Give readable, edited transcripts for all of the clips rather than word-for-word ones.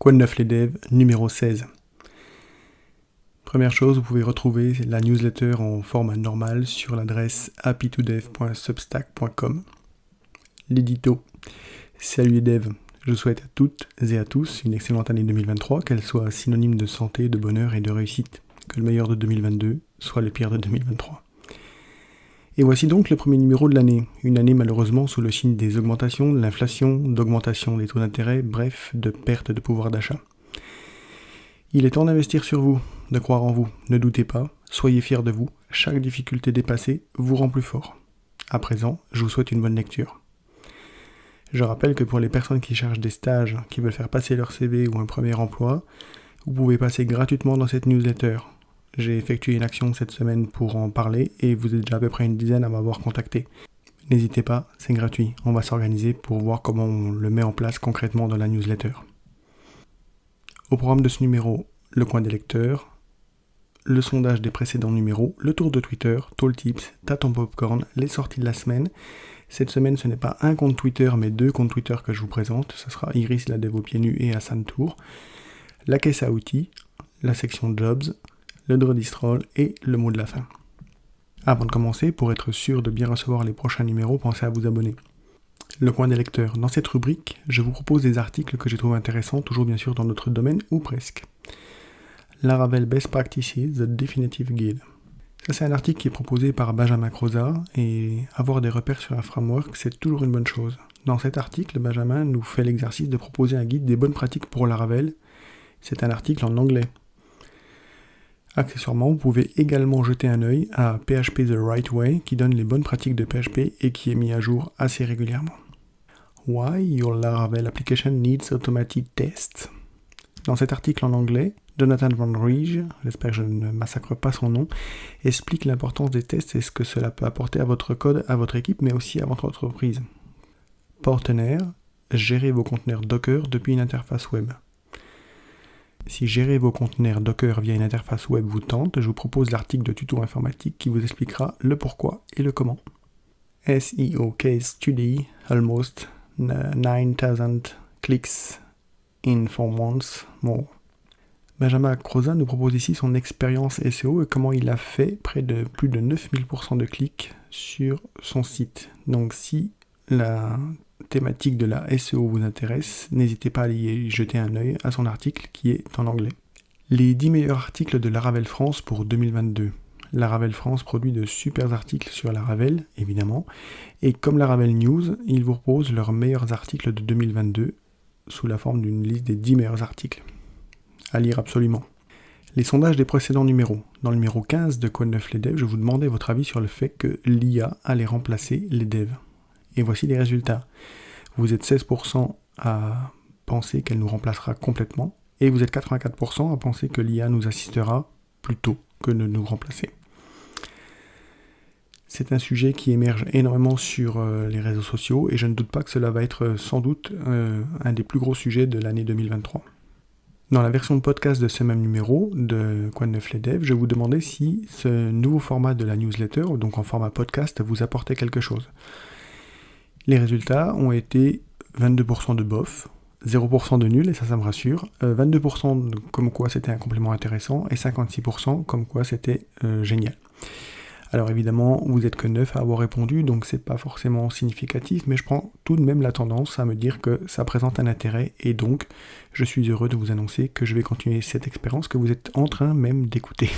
Quoi de neuf les devs, numéro 16. Première chose, vous pouvez retrouver la newsletter en format normal sur l'adresse happytodev.substack.com. L'édito. Salut les devs, je souhaite à toutes et à tous une excellente année 2023, qu'elle soit synonyme de santé, de bonheur et de réussite. Que le meilleur de 2022 soit le pire de 2023. Et voici donc le premier numéro de l'année. Une année malheureusement sous le signe des augmentations, de l'inflation, d'augmentation des taux d'intérêt, bref, de perte de pouvoir d'achat. Il est temps d'investir sur vous, de croire en vous. Ne doutez pas, soyez fiers de vous. Chaque difficulté dépassée vous rend plus fort. À présent, je vous souhaite une bonne lecture. Je rappelle que pour les personnes qui cherchent des stages, qui veulent faire passer leur CV ou un premier emploi, vous pouvez passer gratuitement dans cette newsletter. J'ai effectué une action cette semaine pour en parler et vous êtes déjà à peu près une dizaine à m'avoir contacté. N'hésitez pas, c'est gratuit. On va s'organiser pour voir comment on le met en place concrètement dans la newsletter. Au programme de ce numéro, le coin des lecteurs, le sondage des précédents numéros, le tour de Twitter, Tool Tips, Tâton Popcorn, les sorties de la semaine. Cette semaine, ce n'est pas un compte Twitter, mais 2 comptes Twitter que je vous présente. Ce sera Iris, la dev au pieds nus, et Hassan Tour. La caisse à outils, la section Jobs, le Dredistrol et le mot de la fin. Avant de commencer, pour être sûr de bien recevoir les prochains numéros, pensez à vous abonner. Le coin des lecteurs. Dans cette rubrique, je vous propose des articles que j'ai trouvé intéressants, toujours bien sûr dans notre domaine, ou presque. Laravel Best Practices, The Definitive Guide. Ça, c'est un article qui est proposé par Benjamin Croza, et avoir des repères sur un framework, c'est toujours une bonne chose. Dans cet article, Benjamin nous fait l'exercice de proposer un guide des bonnes pratiques pour Laravel. C'est un article en anglais. Accessoirement, vous pouvez également jeter un œil à PHP The Right Way, qui donne les bonnes pratiques de PHP et qui est mis à jour assez régulièrement. Why your Laravel application needs automated tests. Dans cet article en anglais, Jonathan Van Rij, j'espère que je ne massacre pas son nom, explique l'importance des tests et ce que cela peut apporter à votre code, à votre équipe, mais aussi à votre entreprise. Partenaire, gérez vos conteneurs Docker depuis une interface web. Si gérer vos conteneurs Docker via une interface web vous tente, je vous propose l'article de tuto informatique qui vous expliquera le pourquoi et le comment. SEO Case Study, almost 9000 clics in 4 months more. Benjamin Croza nous propose ici son expérience SEO et comment il a fait près de plus de 9000% de clics sur son site. Donc si la thématique de la SEO vous intéresse, n'hésitez pas à y jeter un œil à son article qui est en anglais. Les 10 meilleurs articles de Laravel France pour 2022. Laravel France produit de super articles sur Laravel, évidemment, et comme Laravel News, ils vous proposent leurs meilleurs articles de 2022 sous la forme d'une liste des 10 meilleurs articles. À lire absolument. Les sondages des précédents numéros. Dans le numéro 15 de Quoi de neuf les devs, je vous demandais votre avis sur le fait que l'IA allait remplacer les devs. Et voici les résultats. Vous êtes 16% à penser qu'elle nous remplacera complètement, et vous êtes 84% à penser que l'IA nous assistera plutôt que de nous remplacer. C'est un sujet qui émerge énormément sur les réseaux sociaux, et je ne doute pas que cela va être sans doute un des plus gros sujets de l'année 2023. Dans la version podcast de ce même numéro de Quoi de neuf les devs, je vous demandais si ce nouveau format de la newsletter, donc en format podcast, vous apportait quelque chose. Les résultats ont été 22% de bof, 0% de nul, et ça me rassure, 22% comme quoi c'était un complément intéressant, et 56% comme quoi c'était génial. Alors évidemment, vous n'êtes que 9 à avoir répondu, donc c'est pas forcément significatif, mais je prends tout de même la tendance à me dire que ça présente un intérêt, et donc je suis heureux de vous annoncer que je vais continuer cette expérience que vous êtes en train même d'écouter.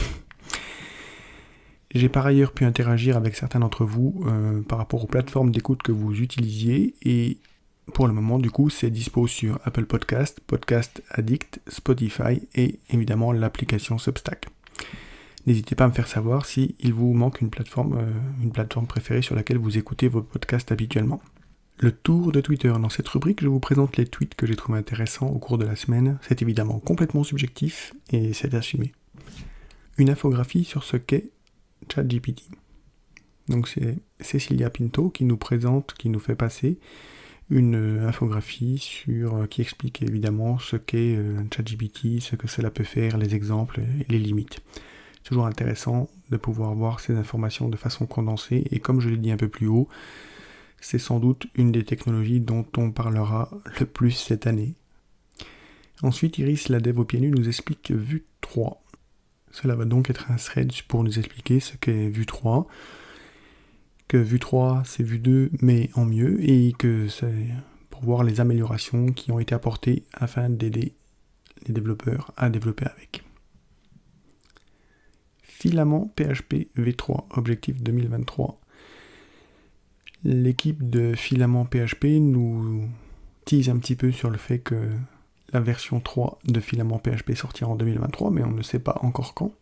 J'ai par ailleurs pu interagir avec certains d'entre vous par rapport aux plateformes d'écoute que vous utilisiez, et pour le moment du coup c'est dispo sur Apple Podcast, Podcast Addict, Spotify et évidemment l'application Substack. N'hésitez pas à me faire savoir s'il vous manque une plateforme préférée sur laquelle vous écoutez vos podcasts habituellement. Le tour de Twitter. Dans cette rubrique, je vous présente les tweets que j'ai trouvés intéressants au cours de la semaine. C'est évidemment complètement subjectif et c'est assumé. Une infographie sur ce qu'est ChatGPT. Donc c'est Cecilia Pinto qui nous fait passer une infographie qui explique évidemment ce qu'est ChatGPT, ce que cela peut faire, les exemples et les limites. C'est toujours intéressant de pouvoir voir ces informations de façon condensée, et comme je l'ai dit un peu plus haut, c'est sans doute une des technologies dont on parlera le plus cette année. Ensuite, Iris, la dev au pieds nus, nous explique Vue 3. Cela va donc être un thread pour nous expliquer ce qu'est Vue 3, que Vue 3 c'est Vue 2 mais en mieux, et que c'est pour voir les améliorations qui ont été apportées afin d'aider les développeurs à développer avec. Filament PHP V3, objectif 2023. L'équipe de Filament PHP nous tease un petit peu sur le fait que la version 3 de Filament PHP sortira en 2023, mais on ne sait pas encore quand.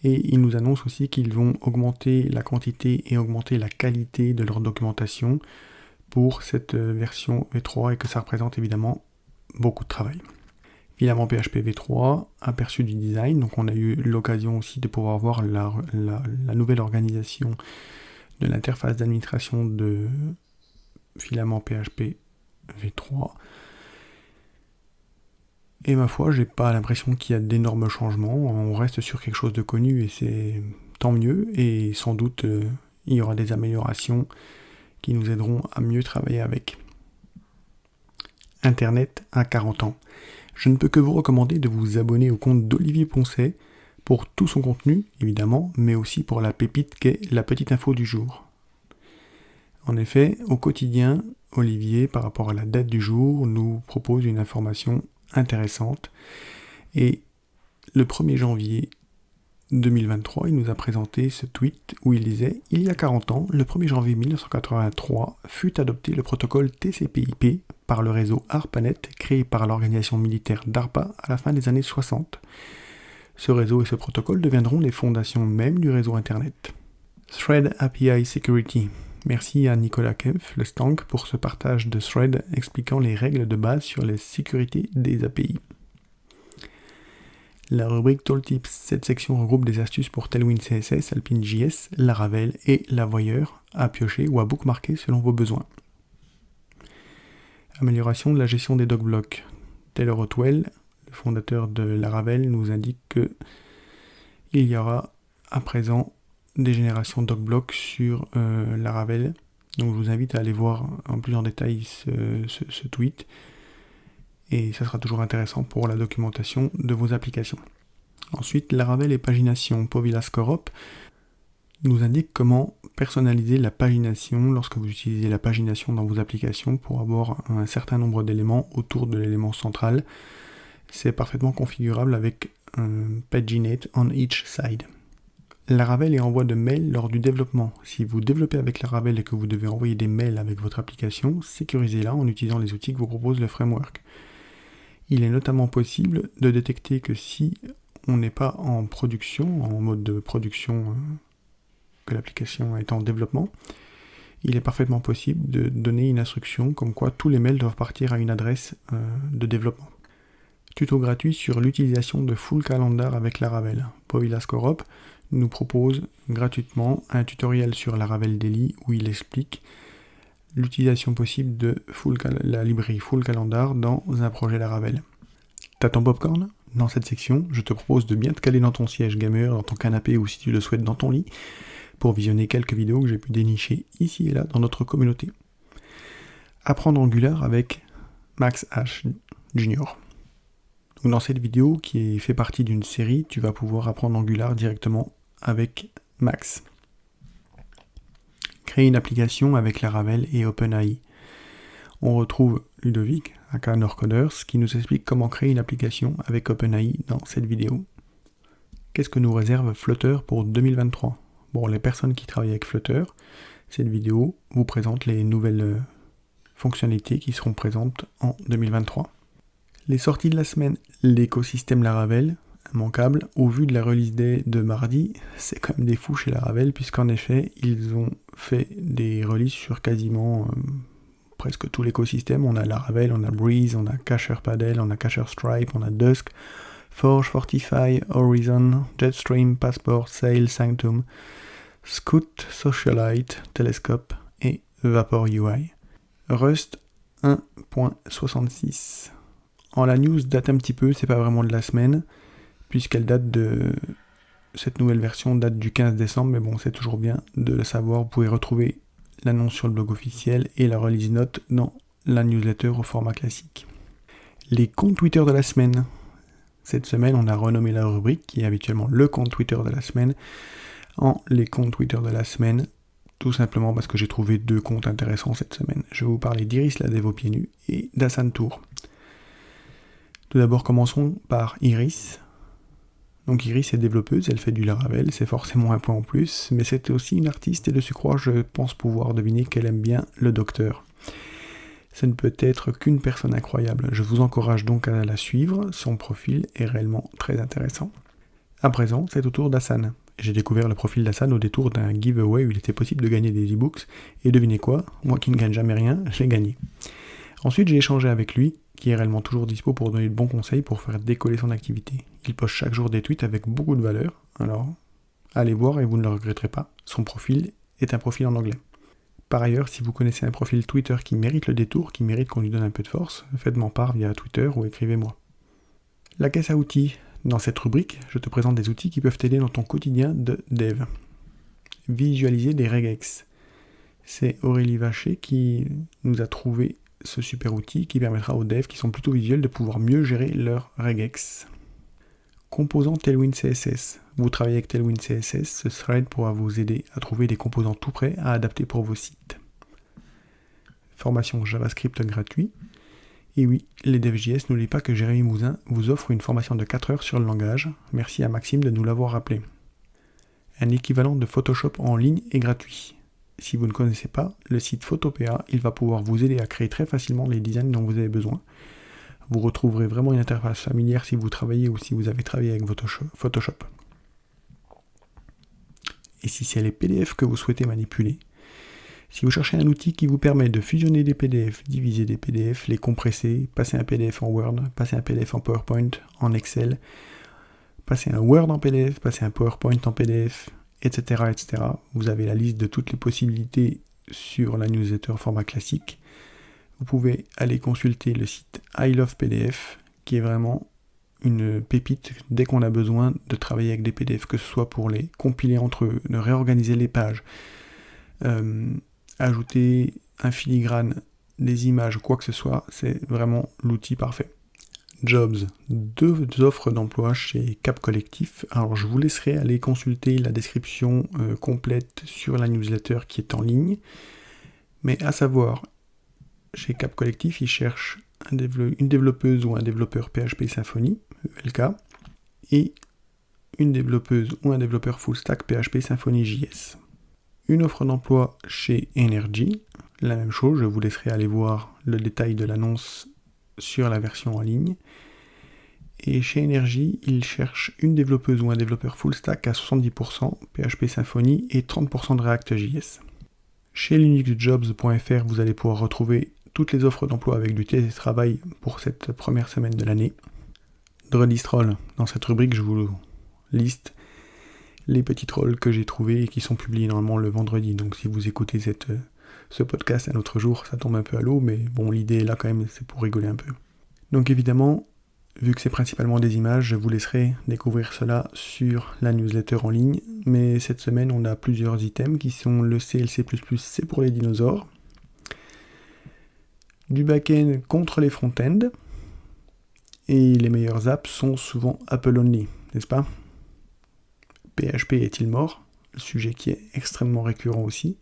Et ils nous annoncent aussi qu'ils vont augmenter la quantité et augmenter la qualité de leur documentation pour cette version V3 et que ça représente évidemment beaucoup de travail. Filament PHP V3, aperçu du design, donc on a eu l'occasion aussi de pouvoir voir la nouvelle organisation de l'interface d'administration de Filament PHP V3. Et ma foi, j'ai pas l'impression qu'il y a d'énormes changements, on reste sur quelque chose de connu et c'est tant mieux, et sans doute il y aura des améliorations qui nous aideront à mieux travailler avec. Internet à 40 ans. Je ne peux que vous recommander de vous abonner au compte d'Olivier Poncet pour tout son contenu, évidemment, mais aussi pour la pépite qu'est la petite info du jour. En effet, au quotidien, Olivier, par rapport à la date du jour, nous propose une information intéressante. Et le 1er janvier 2023, il nous a présenté ce tweet où il disait « Il y a 40 ans, le 1er janvier 1983, fut adopté le protocole TCP/IP par le réseau ARPANET, créé par l'organisation militaire DARPA à la fin des années 60. Ce réseau et ce protocole deviendront les fondations même du réseau Internet. Thread API Security. Merci à Nicolas Kempf, le Stank, pour ce partage de thread expliquant les règles de base sur la sécurité des API. La rubrique Tooltips, cette section regroupe des astuces pour Tailwind CSS, Alpine.js, Laravel et la Voyeur à piocher ou à bookmarker selon vos besoins. Amélioration de la gestion des docblocks. Taylor Otwell, le fondateur de Laravel, nous indique que il y aura à présent des générations docblocks sur Laravel. Donc je vous invite à aller voir en plus en détail ce tweet. Et ça sera toujours intéressant pour la documentation de vos applications. Ensuite, Laravel et pagination. Povilas Korop nous indique comment personnaliser la pagination lorsque vous utilisez la pagination dans vos applications pour avoir un certain nombre d'éléments autour de l'élément central. C'est parfaitement configurable avec paginate on each side. Laravel est en voie de mail lors du développement. Si vous développez avec Laravel et que vous devez envoyer des mails avec votre application, sécurisez-la en utilisant les outils que vous propose le framework. Il est notamment possible de détecter que si on n'est pas en production, en mode de production, que l'application est en développement, il est parfaitement possible de donner une instruction comme quoi tous les mails doivent partir à une adresse de développement. Tuto gratuit sur l'utilisation de Full Calendar avec Laravel. Povilas Korop nous propose gratuitement un tutoriel sur Laravel Daily où il explique l'utilisation possible de la librairie Full Calendar dans un projet Laravel. T'as ton popcorn ? Dans cette section, je te propose de bien te caler dans ton siège gamer, dans ton canapé ou si tu le souhaites dans ton lit, pour visionner quelques vidéos que j'ai pu dénicher ici et là dans notre communauté. Apprendre Angular avec Max H. Jr. Donc dans cette vidéo, qui fait partie d'une série, tu vas pouvoir apprendre Angular directement avec Max. Créer une application avec Laravel et OpenAI. On retrouve Ludovic, aka Norcoders, qui nous explique comment créer une application avec OpenAI dans cette vidéo. Qu'est-ce que nous réserve Flutter pour 2023 ? Pour les personnes qui travaillent avec Flutter, cette vidéo vous présente les nouvelles fonctionnalités qui seront présentes en 2023. Les sorties de la semaine, l'écosystème Laravel, immanquable. Au vu de la release day de mardi, c'est quand même des fous chez Laravel, puisqu'en effet, ils ont fait des releases sur quasiment presque tout l'écosystème. On a Laravel, on a Breeze, on a CacherPaddle, on a CacherStripe, on a Dusk, Forge, Fortify, Horizon, Jetstream, Passport, Sail, Sanctum, Scout, Socialite, Telescope et Vapor UI. Rust 1.66. La news date un petit peu, c'est pas vraiment de la semaine, puisqu'elle date de... Cette nouvelle version date du 15 décembre, mais bon, c'est toujours bien de le savoir. Vous pouvez retrouver l'annonce sur le blog officiel et la release note dans la newsletter au format classique. Les comptes Twitter de la semaine. Cette semaine, on a renommé la rubrique, qui est habituellement le compte Twitter de la semaine, en les comptes Twitter de la semaine, tout simplement parce que j'ai trouvé 2 comptes intéressants cette semaine. Je vais vous parler d'Iris la Dev aux pieds nus et d'Hassan Tour. Tout d'abord, commençons par Iris. Donc Iris est développeuse, elle fait du Laravel, c'est forcément un point en plus, mais c'est aussi une artiste et de surcroît, je pense pouvoir deviner qu'elle aime bien le docteur. Ce ne peut être qu'une personne incroyable. Je vous encourage donc à la suivre, son profil est réellement très intéressant. À présent, c'est au tour d'Hassan. J'ai découvert le profil d'Hassan au détour d'un giveaway où il était possible de gagner des e-books, et devinez quoi, moi qui ne gagne jamais rien, j'ai gagné. Ensuite, j'ai échangé avec lui, qui est réellement toujours dispo pour donner de bons conseils pour faire décoller son activité. Il poste chaque jour des tweets avec beaucoup de valeur, alors allez voir et vous ne le regretterez pas, son profil est un profil en anglais. Par ailleurs, si vous connaissez un profil Twitter qui mérite le détour, qui mérite qu'on lui donne un peu de force, faites-m'en part via Twitter ou écrivez-moi. La caisse à outils. Dans cette rubrique, je te présente des outils qui peuvent t'aider dans ton quotidien de dev. Visualiser des regex. C'est Aurélie Vacher qui nous a trouvé ce super outil qui permettra aux devs qui sont plutôt visuels de pouvoir mieux gérer leurs regex. Composants Tailwind CSS. Vous travaillez avec Tailwind CSS, ce thread pourra vous aider à trouver des composants tout prêts à adapter pour vos sites. Formation JavaScript gratuit. Et oui, les devs.js, n'oubliez pas que Jérémy Mouzin vous offre une formation de 4 heures sur le langage. Merci à Maxime de nous l'avoir rappelé. Un équivalent de Photoshop en ligne est gratuit. Si vous ne connaissez pas le site Photopea, il va pouvoir vous aider à créer très facilement les designs dont vous avez besoin. Vous retrouverez vraiment une interface familière si vous travaillez ou si vous avez travaillé avec Photoshop. Et si c'est les PDF que vous souhaitez manipuler, si vous cherchez un outil qui vous permet de fusionner des PDF, diviser des PDF, les compresser, passer un PDF en Word, passer un PDF en PowerPoint, en Excel, passer un Word en PDF, passer un PowerPoint en PDF, etc., etc. Vous avez la liste de toutes les possibilités sur la newsletter format classique. Vous pouvez aller consulter le site I Love PDF, qui est vraiment une pépite dès qu'on a besoin de travailler avec des PDF, que ce soit pour les compiler entre eux, de réorganiser les pages, ajouter un filigrane, des images, quoi que ce soit, c'est vraiment l'outil parfait. Jobs, 2 offres d'emploi chez Cap Collectif. Alors je vous laisserai aller consulter la description complète sur la newsletter qui est en ligne. Mais à savoir, chez Cap Collectif, ils cherchent une développeuse ou un développeur PHP Symfony, ELK, et une développeuse ou un développeur full stack PHP Symfony JS. Une offre d'emploi chez Energy, la même chose, je vous laisserai aller voir le détail de l'annonce sur la version en ligne. Et chez Energy, ils cherchent une développeuse ou un développeur full stack à 70% PHP Symfony et 30% de React.js. Chez linuxjobs.fr, vous allez pouvoir retrouver toutes les offres d'emploi avec du télétravail pour cette première semaine de l'année. Dredistrol, dans cette rubrique, je vous liste les petits trolls que j'ai trouvés et qui sont publiés normalement le vendredi. Donc si vous écoutez ce podcast un autre jour, ça tombe un peu à l'eau, mais bon, l'idée est là quand même, c'est pour rigoler un peu. Donc évidemment, vu que c'est principalement des images, je vous laisserai découvrir cela sur la newsletter en ligne. Mais cette semaine, on a plusieurs items qui sont le CLC++, c'est pour les dinosaures. Du back-end contre les front-end. Et les meilleures apps sont souvent Apple only, n'est-ce pas ? PHP est-il mort ? Le sujet qui est extrêmement récurrent aussi.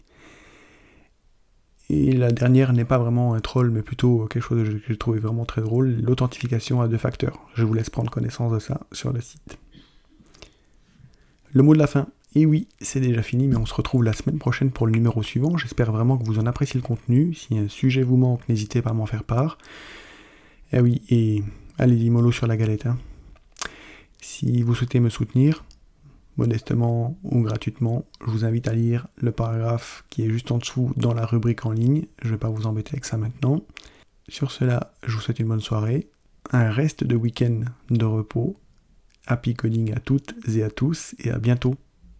Et la dernière n'est pas vraiment un troll, mais plutôt quelque chose que j'ai trouvé vraiment très drôle, l'authentification à 2 facteurs. Je vous laisse prendre connaissance de ça sur le site. Le mot de la fin. Et oui, c'est déjà fini, mais on se retrouve la semaine prochaine pour le numéro suivant. J'espère vraiment que vous en appréciez le contenu. Si un sujet vous manque, n'hésitez pas à m'en faire part. Et oui, et allez-y mollo sur la galette. Si vous souhaitez me soutenir, modestement ou gratuitement, je vous invite à lire le paragraphe qui est juste en dessous dans la rubrique en ligne. Je ne vais pas vous embêter avec ça maintenant. Sur cela, je vous souhaite une bonne soirée, un reste de week-end de repos. Happy coding à toutes et à tous, et à bientôt.